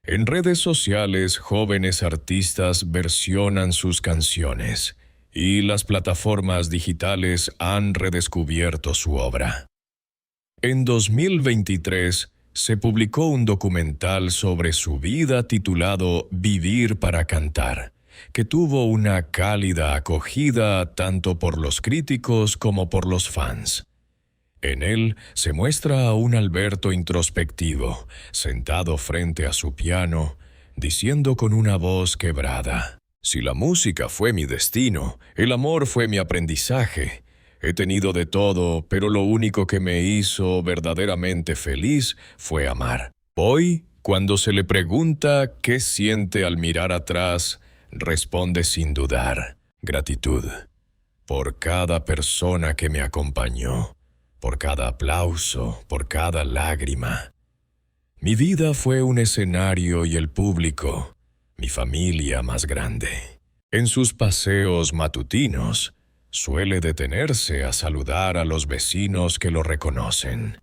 En redes sociales, jóvenes artistas versionan sus canciones, y las plataformas digitales han redescubierto su obra. En 2023, se publicó un documental sobre su vida titulado Vivir para cantar, que tuvo una cálida acogida tanto por los críticos como por los fans. En él se muestra a un Alberto introspectivo, sentado frente a su piano, diciendo con una voz quebrada: «Si la música fue mi destino, el amor fue mi aprendizaje. He tenido de todo, pero lo único que me hizo verdaderamente feliz fue amar». Hoy, cuando se le pregunta qué siente al mirar atrás, responde sin dudar: gratitud. Por cada persona que me acompañó, por cada aplauso, por cada lágrima. Mi vida fue un escenario y el público, mi familia más grande. En sus paseos matutinos, suele detenerse a saludar a los vecinos que lo reconocen.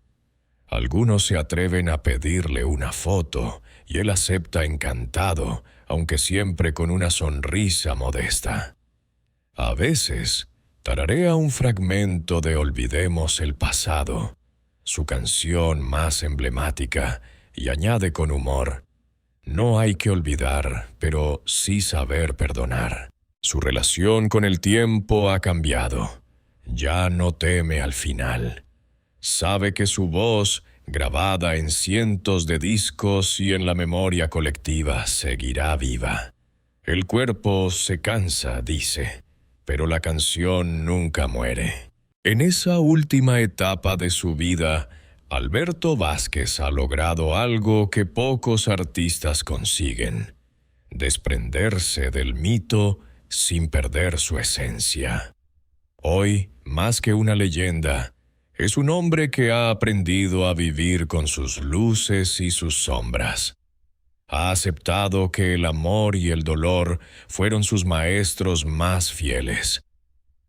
Algunos se atreven a pedirle una foto y él acepta encantado, aunque siempre con una sonrisa modesta. A veces, tararea un fragmento de Olvidemos el pasado, su canción más emblemática, y añade con humor: no hay que olvidar, pero sí saber perdonar. Su relación con el tiempo ha cambiado. Ya no teme al final. Sabe que su voz, grabada en cientos de discos y en la memoria colectiva, seguirá viva. El cuerpo se cansa, dice, pero la canción nunca muere. En esa última etapa de su vida, Alberto Vázquez ha logrado algo que pocos artistas consiguen: desprenderse del mito sin perder su esencia. Hoy, más que una leyenda, es un hombre que ha aprendido a vivir con sus luces y sus sombras. Ha aceptado que el amor y el dolor fueron sus maestros más fieles,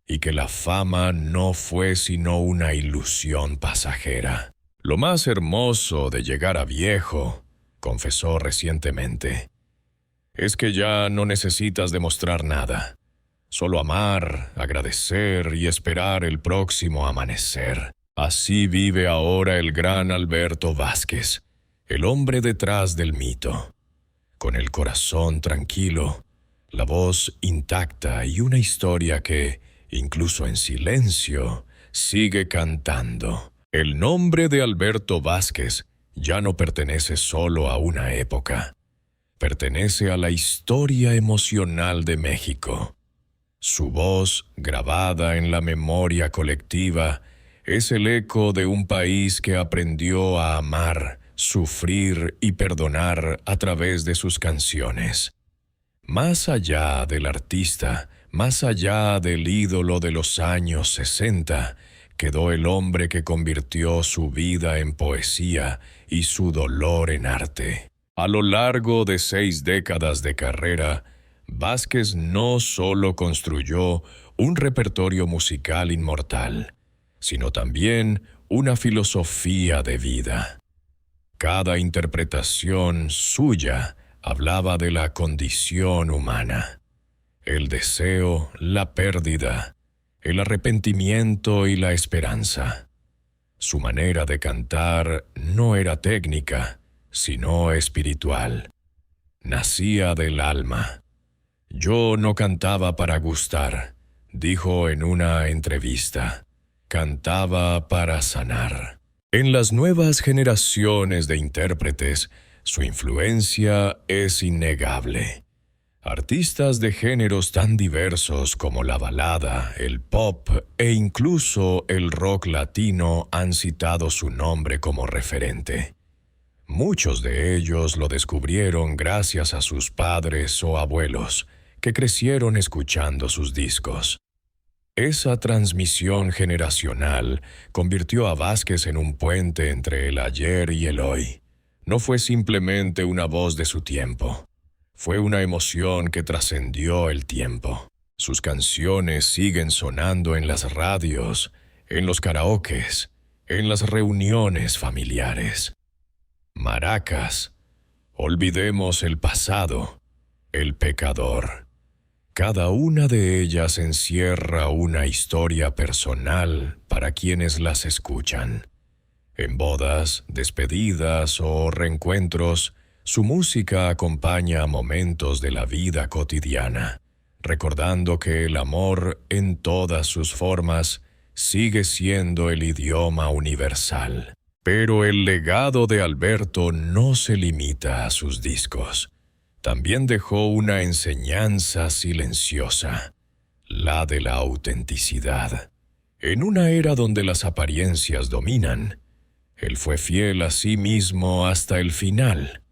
y que la fama no fue sino una ilusión pasajera. Lo más hermoso de llegar a viejo, confesó recientemente, es que ya no necesitas demostrar nada. Solo amar, agradecer y esperar el próximo amanecer. Así vive ahora el gran Alberto Vázquez, el hombre detrás del mito. Con el corazón tranquilo, la voz intacta y una historia que, incluso en silencio, sigue cantando. El nombre de Alberto Vázquez ya no pertenece solo a una época. Pertenece a la historia emocional de México. Su voz, grabada en la memoria colectiva, es el eco de un país que aprendió a amar, sufrir y perdonar a través de sus canciones. Más allá del artista, más allá del ídolo de los años 60, quedó el hombre que convirtió su vida en poesía y su dolor en arte. A lo largo de 6 décadas de carrera, Vázquez no solo construyó un repertorio musical inmortal, sino también una filosofía de vida. Cada interpretación suya hablaba de la condición humana, el deseo, la pérdida, el arrepentimiento y la esperanza. Su manera de cantar no era técnica, sino espiritual. Nacía del alma. Yo no cantaba para gustar, dijo en una entrevista. Cantaba para sanar. En las nuevas generaciones de intérpretes, su influencia es innegable. Artistas de géneros tan diversos como la balada, el pop e incluso el rock latino han citado su nombre como referente. Muchos de ellos lo descubrieron gracias a sus padres o abuelos, que crecieron escuchando sus discos. Esa transmisión generacional convirtió a Vázquez en un puente entre el ayer y el hoy. No fue simplemente una voz de su tiempo. Fue una emoción que trascendió el tiempo. Sus canciones siguen sonando en las radios, en los karaokes, en las reuniones familiares. Maracas, olvidemos el pasado, el pecador. Cada una de ellas encierra una historia personal para quienes las escuchan. En bodas, despedidas o reencuentros, su música acompaña a momentos de la vida cotidiana, recordando que el amor, en todas sus formas, sigue siendo el idioma universal. Pero el legado de Alberto no se limita a sus discos. También dejó una enseñanza silenciosa, la de la autenticidad. En una era donde las apariencias dominan, él fue fiel a sí mismo hasta el final.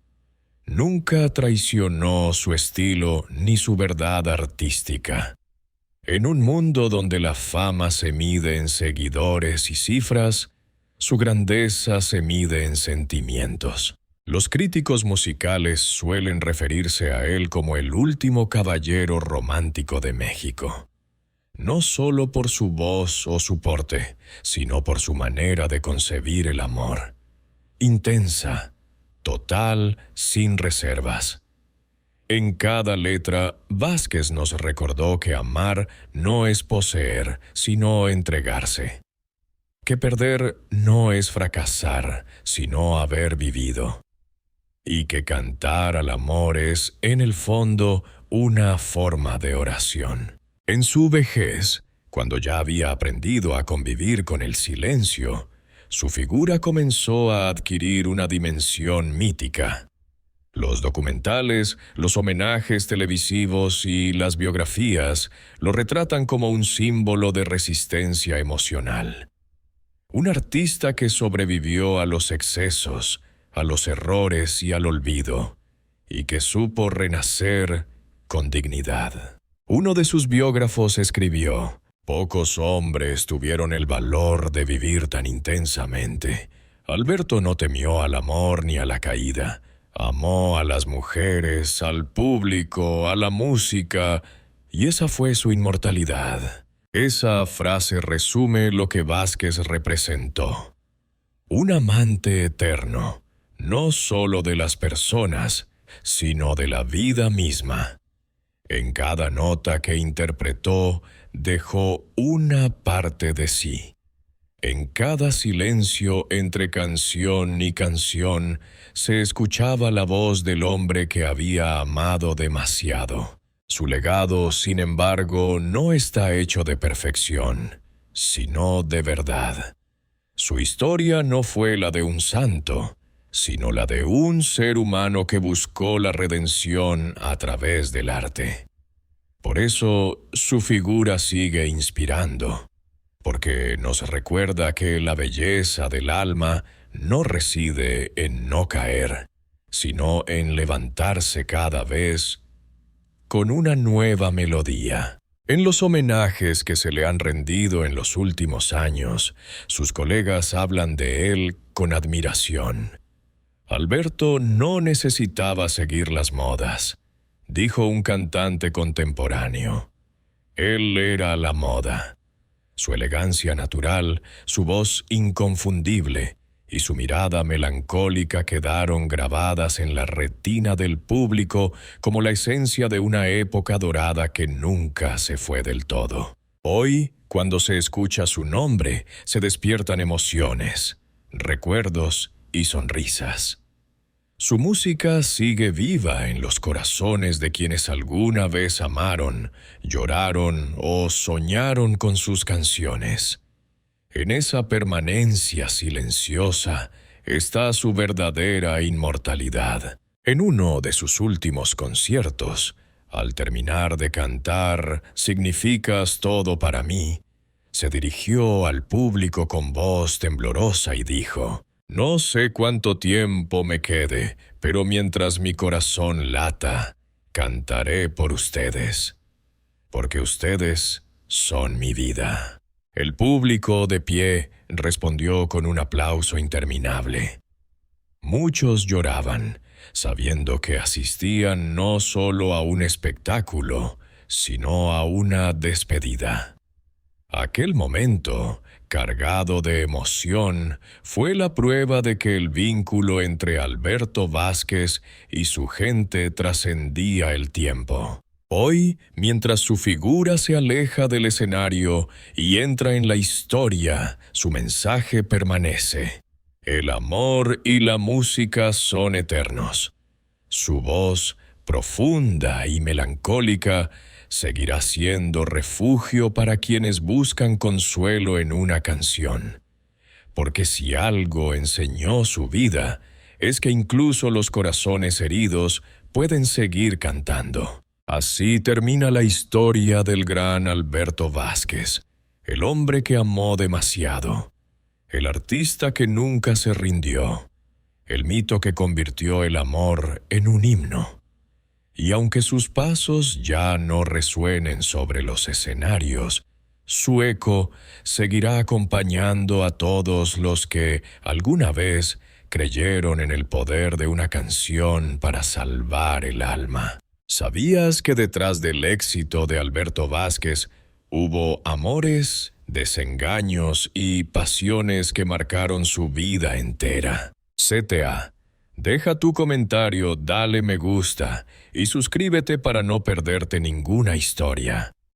Nunca traicionó su estilo ni su verdad artística. En un mundo donde la fama se mide en seguidores y cifras, su grandeza se mide en sentimientos. Los críticos musicales suelen referirse a él como el último caballero romántico de México. No solo por su voz o su porte, sino por su manera de concebir el amor. Intensa, total, sin reservas. En cada letra, Vázquez nos recordó que amar no es poseer, sino entregarse. Que perder no es fracasar, sino haber vivido. Y que cantar al amor es, en el fondo, una forma de oración. En su vejez, cuando ya había aprendido a convivir con el silencio, su figura comenzó a adquirir una dimensión mítica. Los documentales, los homenajes televisivos y las biografías lo retratan como un símbolo de resistencia emocional. Un artista que sobrevivió a los excesos, a los errores y al olvido, y que supo renacer con dignidad. Uno de sus biógrafos escribió: «Pocos hombres tuvieron el valor de vivir tan intensamente. Alberto no temió al amor ni a la caída. Amó a las mujeres, al público, a la música, y esa fue su inmortalidad». Esa frase resume lo que Vázquez representó. Un amante eterno, no solo de las personas, sino de la vida misma. En cada nota que interpretó, dejó una parte de sí. En cada silencio entre canción y canción, se escuchaba la voz del hombre que había amado demasiado. Su legado, sin embargo, no está hecho de perfección, sino de verdad. Su historia no fue la de un santo, sino la de un ser humano que buscó la redención a través del arte. Por eso, su figura sigue inspirando, porque nos recuerda que la belleza del alma no reside en no caer, sino en levantarse cada vez con una nueva melodía. En los homenajes que se le han rendido en los últimos años, sus colegas hablan de él con admiración. Alberto no necesitaba seguir las modas, dijo un cantante contemporáneo. Él era la moda. Su elegancia natural, su voz inconfundible y su mirada melancólica quedaron grabadas en la retina del público como la esencia de una época dorada que nunca se fue del todo. Hoy, cuando se escucha su nombre, se despiertan emociones, recuerdos y sonrisas. Su música sigue viva en los corazones de quienes alguna vez amaron, lloraron o soñaron con sus canciones. En esa permanencia silenciosa está su verdadera inmortalidad. En uno de sus últimos conciertos, al terminar de cantar «Significas todo para mí», se dirigió al público con voz temblorosa y dijo: «No sé cuánto tiempo me quede, pero mientras mi corazón lata, cantaré por ustedes, porque ustedes son mi vida». El público, de pie, respondió con un aplauso interminable. Muchos lloraban, sabiendo que asistían no solo a un espectáculo, sino a una despedida. Aquel momento, cargado de emoción, fue la prueba de que el vínculo entre Alberto Vázquez y su gente trascendía el tiempo. Hoy, mientras su figura se aleja del escenario y entra en la historia, su mensaje permanece. El amor y la música son eternos. Su voz, profunda y melancólica, seguirá siendo refugio para quienes buscan consuelo en una canción. Porque si algo enseñó su vida, es que incluso los corazones heridos pueden seguir cantando. Así termina la historia del gran Alberto Vázquez, el hombre que amó demasiado, el artista que nunca se rindió, el mito que convirtió el amor en un himno. Y aunque sus pasos ya no resuenen sobre los escenarios, su eco seguirá acompañando a todos los que, alguna vez, creyeron en el poder de una canción para salvar el alma. ¿Sabías que detrás del éxito de Alberto Vázquez hubo amores, desengaños y pasiones que marcaron su vida entera? CTA. Deja tu comentario, dale me gusta y suscríbete para no perderte ninguna historia.